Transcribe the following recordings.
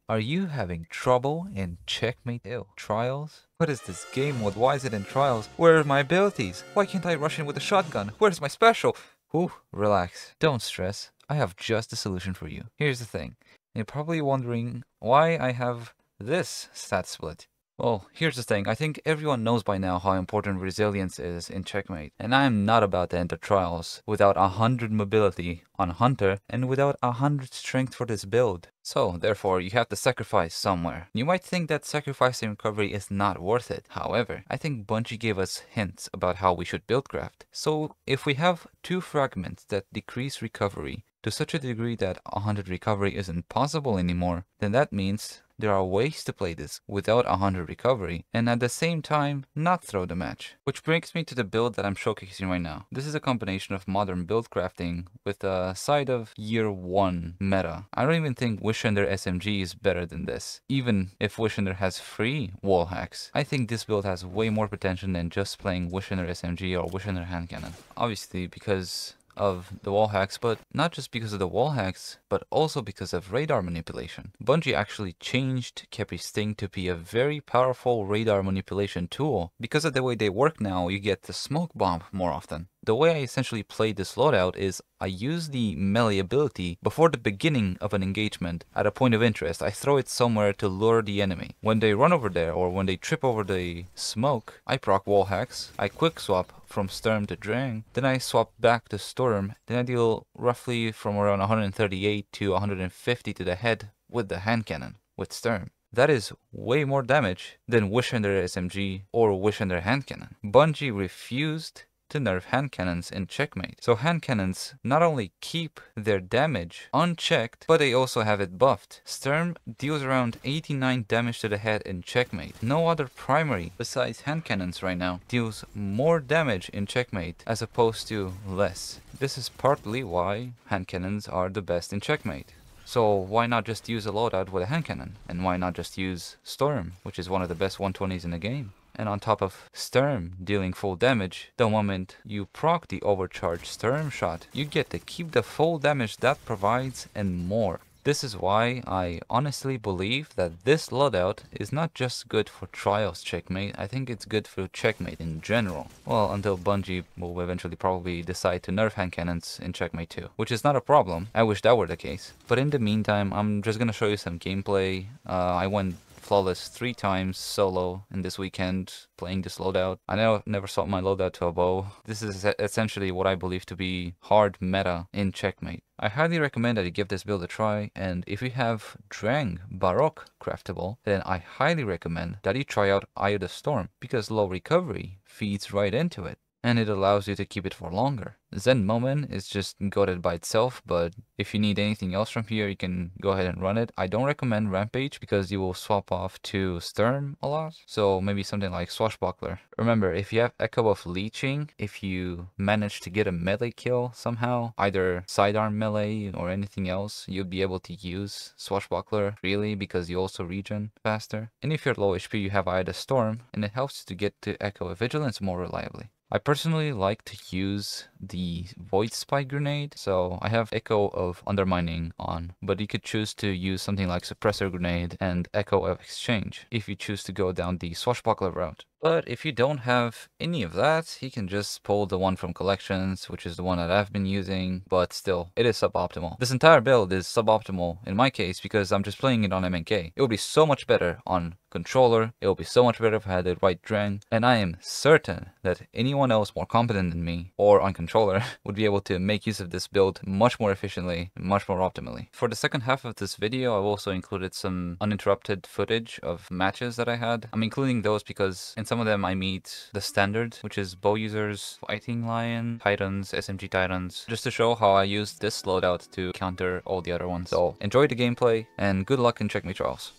Are you having trouble in Checkmate? Ew. Trials? What is this game mode? Why is it in trials? Where are my abilities? Why can't I rush in with a shotgun? Where's my special? Ooh, relax. Don't stress. I have just a solution for you. Here's the thing. You're probably wondering why I have this stat split. Well, here's the thing. I think everyone knows by now how important resilience is in Checkmate. And I am not about to enter trials without 100 mobility on Hunter and without 100 strength for this build. So, therefore, you have to sacrifice somewhere. You might think that sacrificing recovery is not worth it. However, I think Bungie gave us hints about how we should buildcraft. So, if we have 2 fragments that decrease recovery to such a degree that 100 recovery isn't possible anymore, then that means there are ways to play this without 100 recovery and at the same time not throw the match. Which brings me to the build that I'm showcasing right now. This is a combination of modern build crafting with a side of year 1 meta. I don't even think Wishender SMG is better than this. Even if Wishender has free wall hacks, I think this build has way more potential than just playing Wishender SMG or Wishender Handcannon. Obviously because of the wall hacks, but not just because of the wall hacks, but also because of radar manipulation. Bungie actually changed Kepris Sting to be a very powerful radar manipulation tool. Because of the way they work now, you get the smoke bomb more often. The way I essentially play this loadout is I use the melee ability before the beginning of an engagement at a point of interest. I throw it somewhere to lure the enemy. When they run over there or when they trip over the smoke, I proc wall hacks, I quick swap from Sturm to Drang, then I swap back to Sturm, then I deal roughly from around 138 to 150 to the head with the hand cannon with Sturm. That is way more damage than Wishender SMG or Wishender Handcannon. Bungie refused to nerf handcannons in Checkmate. So handcannons not only keep their damage unchecked, but they also have it buffed. Sturm deals around 89 damage to the head in Checkmate. No other primary besides handcannons right now deals more damage in Checkmate as opposed to less. This is partly why handcannons are the best in Checkmate. So why not just use a loadout with a handcannon? And why not just use Sturm, which is one of the best 120s in the game? And on top of Sturm dealing full damage, the moment you proc the Overcharge Sturm shot, you get to keep the full damage that provides and more. This is why I honestly believe that this loadout is not just good for Trials Checkmate, I think it's good for Checkmate in general. Well, until Bungie will eventually probably decide to nerf handcannons in Checkmate 2, which is not a problem. I wish that were the case. But in the meantime, I'm just gonna show you some gameplay. I went flawless 3 times solo in this weekend playing this loadout. I never sought my loadout to a bow. This is essentially what I believe to be hard meta in Checkmate. I highly recommend that you give this build a try, and if you have Drang Baroque craftable, then I highly recommend that you try out Eye of the Storm, because low recovery feeds right into it, and it allows you to keep it for longer. Zen Moment is just goated by itself, but if you need anything else from here, you can go ahead and run it. I don't recommend Rampage because you will swap off to Sturm a lot, so maybe something like Swashbuckler. Remember, if you have Echo of Leeching, if you manage to get a melee kill somehow, either sidearm melee or anything else, you'll be able to use Swashbuckler freely because you also regen faster. And if you're low HP, you have Eye of the Storm, and it helps to get to Echo of Vigilance more reliably. I personally like to use the Void Spike Grenade, so I have Echo of Undermining on, but you could choose to use something like Suppressor Grenade and Echo of Exchange if you choose to go down the Swashbuckler route. But if you don't have any of that, you can just pull the one from Collections, which is the one that I've been using, but still, it is suboptimal. This entire build is suboptimal in my case because I'm just playing it on MNK. It would be so much better on controller, it would be so much better if I had the right Drang, and I am certain that anyone else more competent than me, or on controller, would be able to make use of this build much more efficiently, and much more optimally. For the second half of this video, I've also included some uninterrupted footage of matches that I had. I'm including those because in some of them I meet the standard, which is bow users, fighting lion, titans, SMG titans, just to show how I use this loadout to counter all the other ones. So enjoy the gameplay and good luck in Checkmate trials.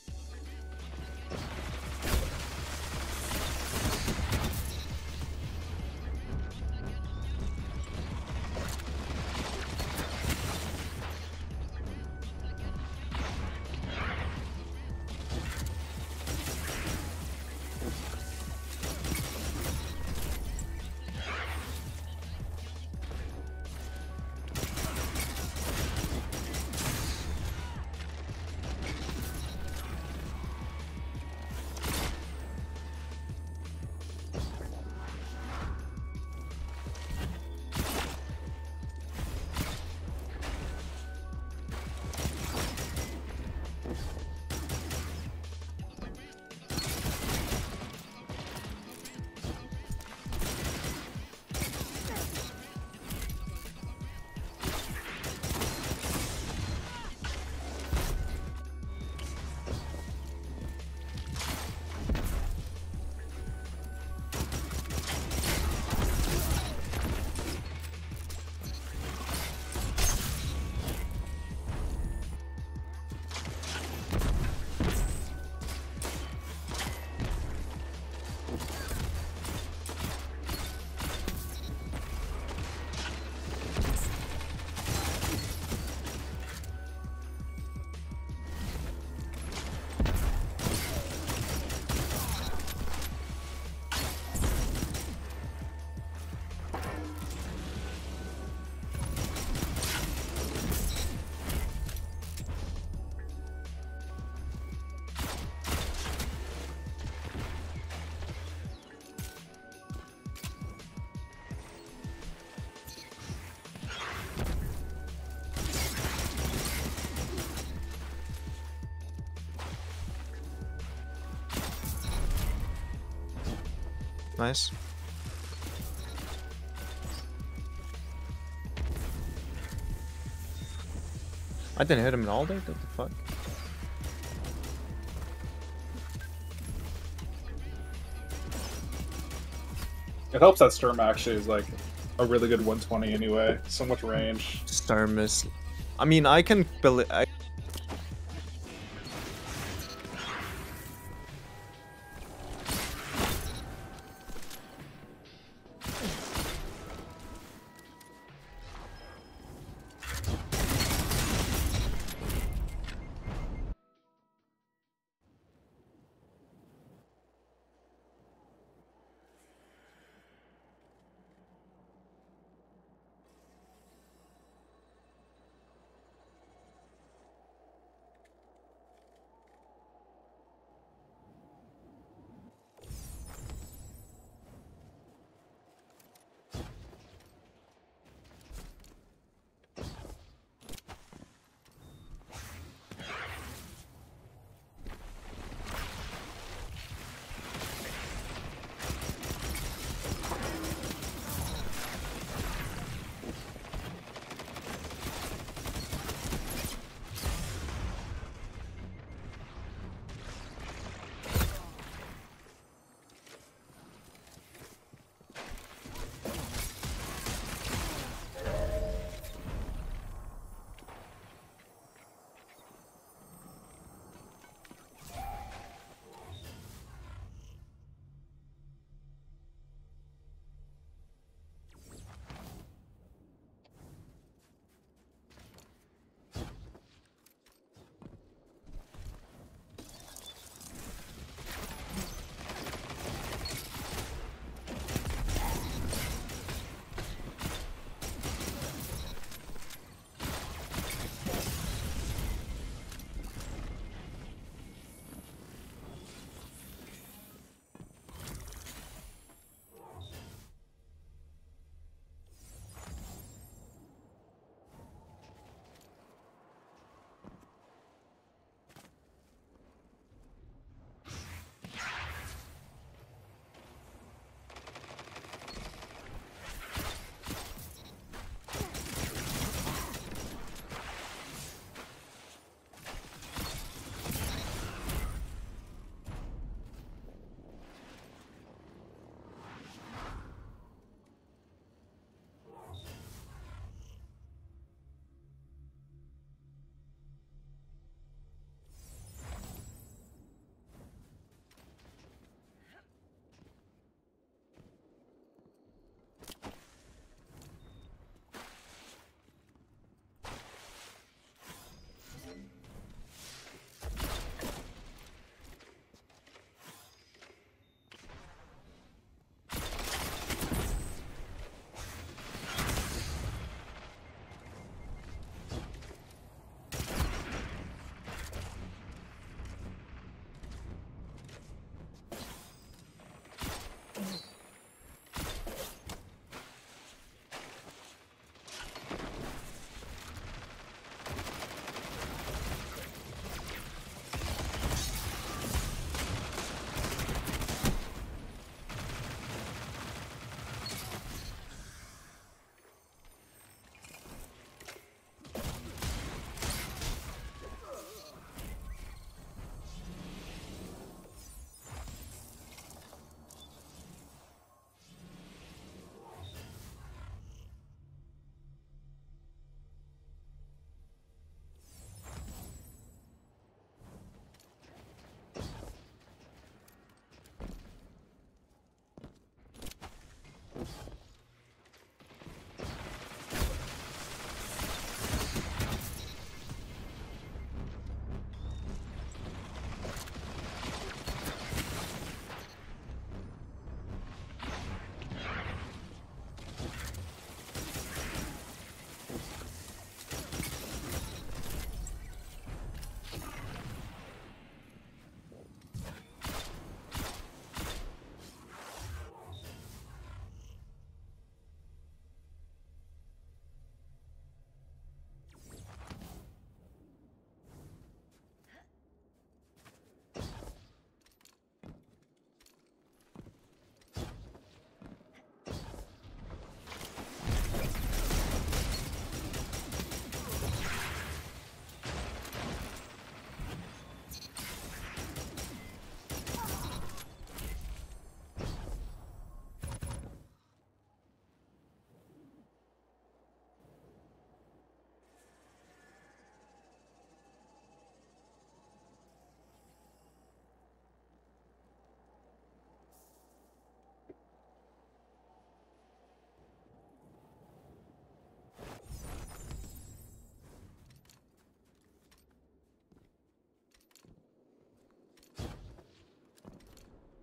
Nice. I didn't hit him at all there. What the fuck? It helps that Sturm actually is like a really good 120 anyway. So much range. Sturm is... I mean, I can build it...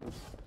you